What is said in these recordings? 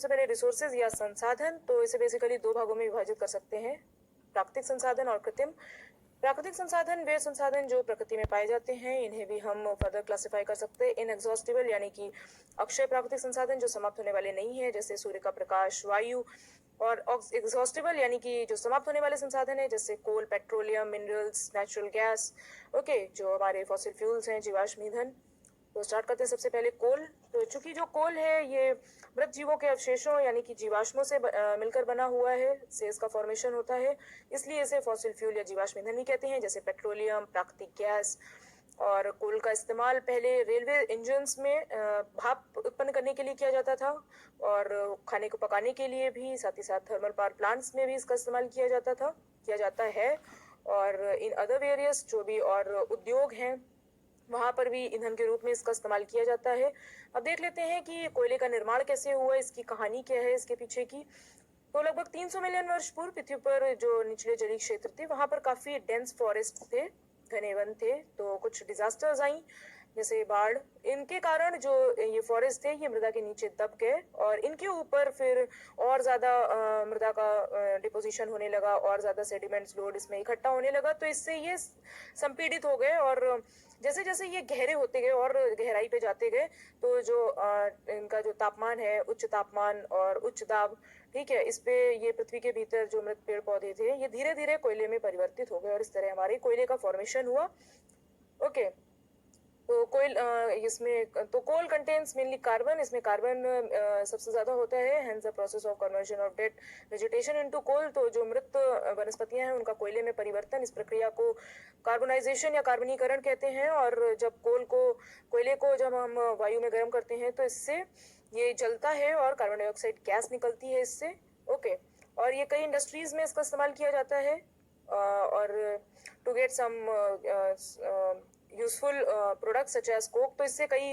सबसे पहले रिसोर्सेज या संसाधन, तो इसे बेसिकली दो भागों में विभाजित कर सकते हैं, प्राकृतिक संसाधन और कृत्रिम। प्राकृतिक संसाधन वे संसाधन जो प्रकृति में पाए जाते हैं, इन्हें भी हम फर्दर क्लासिफाई कर सकते हैं इनएग्जॉस्टिबल यानी कि अक्षय प्राकृतिक संसाधन जो समाप्त होने वाले नहीं है, जैसे सूर्य का प्रकाश, वायु, और एग्जॉस्टिबल यानी कि जो समाप्त होने वाले संसाधन है, जैसे coal, petroleum, minerals, natural gas, okay, जो हमारे फॉसिल फ्यूल्स हैं, जीवाश्म ईंधन। तो स्टार्ट करते हैं सबसे पहले कोल। तो चूंकि जो कोल है ये मृत जीवों के अवशेषों यानी कि जीवाश्मों से मिलकर बना हुआ है, से इसका फॉर्मेशन होता है, इसलिए इसे फॉसिल फ्यूल या जीवाश्म ईंधन भी कहते हैं, जैसे पेट्रोलियम, प्राकृतिक गैस। और कोल का इस्तेमाल पहले रेलवे इंजन्स में भाप उत्पन्न करने के लिए किया जाता था, और खाने को पकाने के लिए भी, साथ ही साथ थर्मल पावर प्लांट्स में भी इसका इस्तेमाल किया जाता है। और इन अदर वेरियस जो भी और उद्योग हैं, वहां पर भी ईंधन के रूप में इसका इस्तेमाल किया जाता है। अब देख लेते हैं कि कोयले का निर्माण कैसे हुआ, इसकी कहानी क्या है इसके पीछे की। तो लगभग 300 मिलियन वर्ष पूर्व पृथ्वी पर जो निचले जलीय क्षेत्र थे, वहां पर काफी डेंस फॉरेस्ट थे, घने वन थे। तो कुछ डिजास्टर्स आई, जैसे बाढ़, इनके कारण जो ये फॉरेस्ट थे ये मृदा के नीचे दब गए, और इनके ऊपर फिर और ज्यादा मृदा का डिपोजिशन होने लगा, और ज्यादा सेडिमेंट्स लोड इसमें इकट्ठा होने लगा। तो इससे ये संपीड़ित हो गए, और जैसे जैसे ये गहरे होते गए और गहराई पे जाते गए, तो जो इनका जो तापमान है, उच्च तापमान और उच्च दाब, ठीक है, इस पे ये पृथ्वी के भीतर जो मृत पेड़ पौधे थे ये धीरे धीरे कोयले में परिवर्तित हो गए, और इस तरह हमारे कोयले का फॉर्मेशन हुआ। ओके, तो कोयल इसमें तो कोल कंटेन्स मेनली कार्बन, इसमें कार्बन सबसे ज्यादा होता है, hence the process of conversion of dead vegetation into coal. तो जो मृत वनस्पतियां हैं उनका कोयले में परिवर्तन, इस प्रक्रिया को कार्बोनाइजेशन या कार्बनीकरण कहते हैं। और जब कोयले को जब हम वायु में गर्म करते हैं तो इससे ये जलता है और कार्बन डाइऑक्साइड गैस निकलती है इससे। ओके, और ये कई इंडस्ट्रीज में इसका इस्तेमाल किया जाता है, और to get some useful products such as coke. तो इससे कई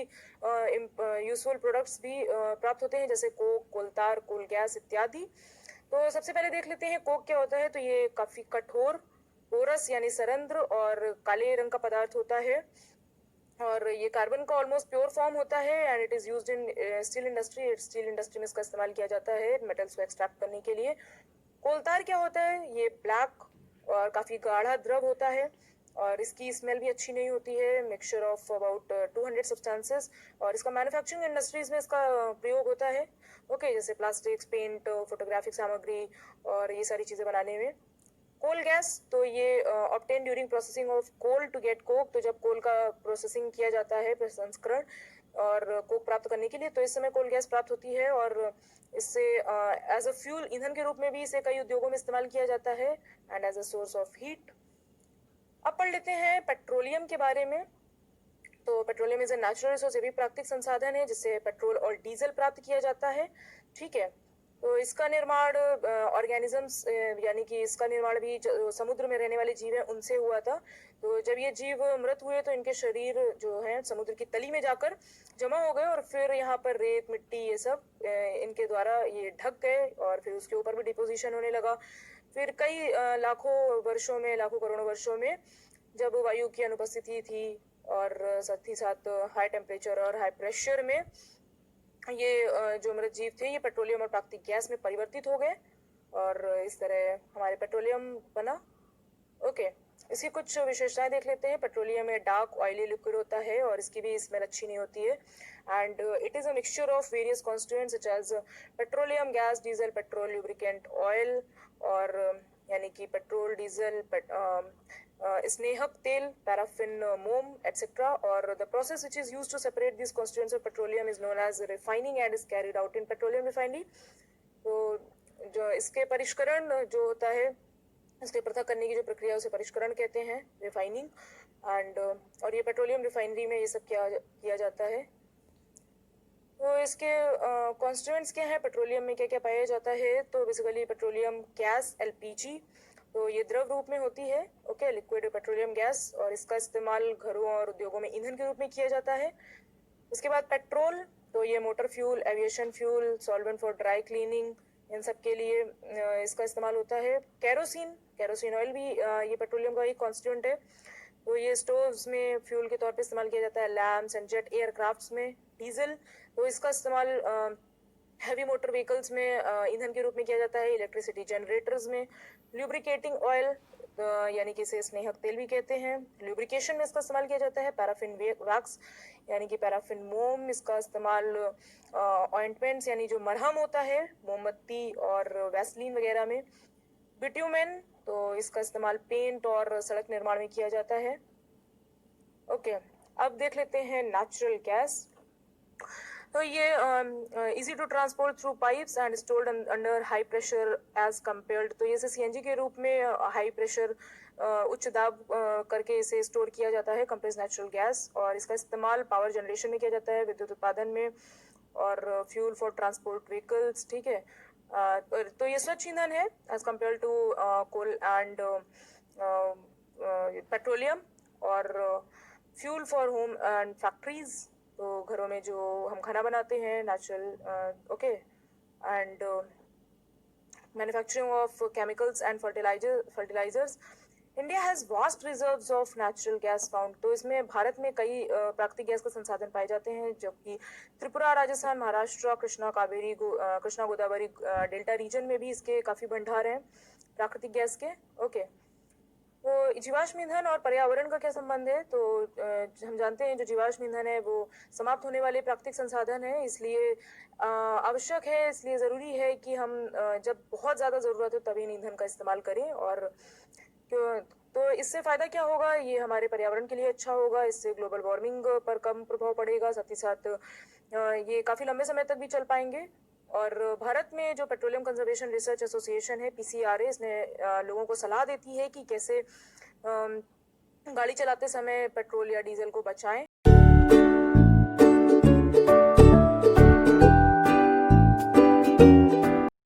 यूजफुल प्रोडक्ट्स भी प्राप्त होते हैं, जैसे कोक, कोलतार, कोल गैस इत्यादि। तो सबसे पहले देख लेते हैं कोक क्या होता है। तो ये काफी कठोर, पोरस यानी सरंध्र और काले रंग का पदार्थ होता है, और ये कार्बन का ऑलमोस्ट प्योर फॉर्म होता है, and it is used in steel industry. Steel industry में इसका इस्तेमाल किया जाता है मेटल्स को एक्सट्रैक्ट करने के लिए। कोलतार क्या होता है, ये ब्लैक और काफी गाढ़ा द्रव होता है, और इसकी स्मेल भी अच्छी नहीं होती है, मिक्सचर ऑफ अबाउट 200 सब्सटेंसेस। और इसका मैन्युफैक्चरिंग इंडस्ट्रीज में इसका प्रयोग होता है, ओके, जैसे प्लास्टिक्स, पेंट, फोटोग्राफिक सामग्री और ये सारी चीजें बनाने में। कोल गैस, तो ये obtain during processing of coal to get coke. तो जब कोल का प्रोसेसिंग किया जाता है, प्रसंस्करण और कोक प्राप्त करने के लिए, तो इस समय कोल गैस प्राप्त होती है, और इससे एज अ फ्यूल, ईंधन के रूप में भी इसे कई उद्योगों में इस्तेमाल किया जाता है, and as a source of heat. अब पढ़ लेते हैं पेट्रोलियम के बारे में। तो petroleum is a natural resource, ये भी प्राकृतिक संसाधन है जिससे पेट्रोल और डीजल प्राप्त किया जाता है, ठीक है। तो इसका निर्माण ऑर्गेनिजम्स यानी कि इसका निर्माण भी समुद्र में रहने वाले जीव हैं उनसे हुआ था। तो जब ये जीव मृत हुए तो इनके शरीर जो है समुद्र की तली में जाकर जमा हो गए, और फिर यहाँ पर रेत, मिट्टी, ये सब इनके द्वारा ये ढक गए, और फिर उसके ऊपर भी डिपोजिशन होने लगा। फिर कई लाखों वर्षों में, लाखों करोड़ों वर्षों में, जब वायु की अनुपस्थिति थी और साथ ही साथ हाई टेम्परेचर और हाई प्रेशर में, ये जो मृत जीव थे ये पेट्रोलियम और प्राकृतिक गैस में परिवर्तित हो गए, और इस तरह हमारे पेट्रोलियम बना। ओके, इसकी कुछ विशेषताएं देख लेते हैं। पेट्रोलियम में डार्क ऑयली लिक्विड होता है, और इसकी भी स्मेल अच्छी नहीं होती है, and it is a mixture of various constituents such as petroleum, gas, diesel, petrol, lubricant, oil, और यानी कि पेट्रोल, डीजल, स्नेहक तेल, पैराफिन, मोम एटसेट्रा। और the process which is used to separate this constituents of petroleum is known as refining and is carried out in petroleum refinery. तो जो इसके परिष्करण जो होता है, इसके पृथक करने की जो प्रक्रिया उसे परिष्करण कहते हैं, रिफाइनिंग। एंड और ये पेट्रोलियम रिफाइनरी में ये सब किया जाता है। तो इसके कॉन्स्टिट्यूएंट्स क्या है, पेट्रोलियम में क्या क्या पाया जाता है। तो बेसिकली पेट्रोलियम गैस, एलपीजी, तो ये द्रव रूप में होती है, ओके, लिक्विड पेट्रोलियम गैस, और इसका इस्तेमाल घरों और उद्योगों में ईंधन के रूप में किया जाता है। उसके बाद पेट्रोल, तो ये motor fuel, aviation fuel, solvent for dry cleaning, इन सब के लिए इसका इस्तेमाल होता है। कैरोसिन, कैरोसिन ऑयल भी ये पेट्रोलियम का एक कॉन्स्टिट्यूएंट है। तो ये स्टोव्स में फ्यूल के तौर पे इस्तेमाल किया जाता है, लैम्प्स एंड जेट एयरक्राफ्ट्स में। डीजल, तो इसका इस्तेमाल हैवी मोटर व्हीकल्स में ईंधन के रूप में किया जाता है, इलेक्ट्रिसिटी जनरेटर्स में, ल्यूब्रिकेटिंग ऑयल यानी कि इसे स्नेहक तेल भी कहते हैं, ल्यूब्रिकेशन में इसका इस्तेमाल किया जाता है, पैराफिन वैक्स यानी कि पैराफिन मोम, इसका इस्तेमाल ऑइंटमेंट्स यानी जो मरहम होता है मोमबत्ती और वैसलीन वगैरह में, बिट्यूमेन तो इसका इस्तेमाल पेंट और सड़क निर्माण में किया जाता है। ओके, अब देख लेते हैं नेचुरल गैस। तो ये easy to transport through pipes and stored under high pressure as compared, तो ये सीएनजी के रूप में हाई प्रेशर उच्च दाब करके इसे स्टोर किया जाता है कंप्रेस नेचुरल गैस, और इसका इस्तेमाल पावर जनरेशन में किया जाता है, विद्युत उत्पादन में, और फ्यूल फॉर ट्रांसपोर्ट व्हीकल्स। ठीक है, तो ये स्वच्छ ईंधन है as compare to coal and petroleum, और fuel for home and factories, तो घरों में जो हम खाना बनाते हैं, natural okay, and manufacturing of chemicals and fertilisers. India has vast reserves of natural gas found, तो इसमें भारत में कई प्राकृतिक गैस के संसाधन पाए जाते हैं, जबकि त्रिपुरा, राजस्थान, महाराष्ट्र, कृष्णा गोदावरी डेल्टा रीजन में भी इसके काफी भंडार हैं प्राकृतिक गैस के। ओके, तो जीवाश्म ईंधन और पर्यावरण का क्या संबंध है? तो हम जानते हैं जो जीवाश्म ईंधन है वो समाप्त होने वाले प्राकृतिक संसाधन है, इसलिए आवश्यक है, इसलिए ज़रूरी है कि हम जब बहुत ज़्यादा ज़रूरत हो तभी इन ईंधन का इस्तेमाल करें। और तो इससे फ़ायदा क्या होगा? ये हमारे पर्यावरण के लिए अच्छा होगा, इससे ग्लोबल वार्मिंग पर कम प्रभाव पड़ेगा, साथ ही साथ ये काफ़ी लंबे समय तक भी चल पाएंगे। और भारत में जो पेट्रोलियम कंजर्वेशन रिसर्च एसोसिएशन है, पीसीआरए, इसने लोगों को सलाह देती है कि कैसे गाड़ी चलाते समय पेट्रोल या डीजल को बचाएं।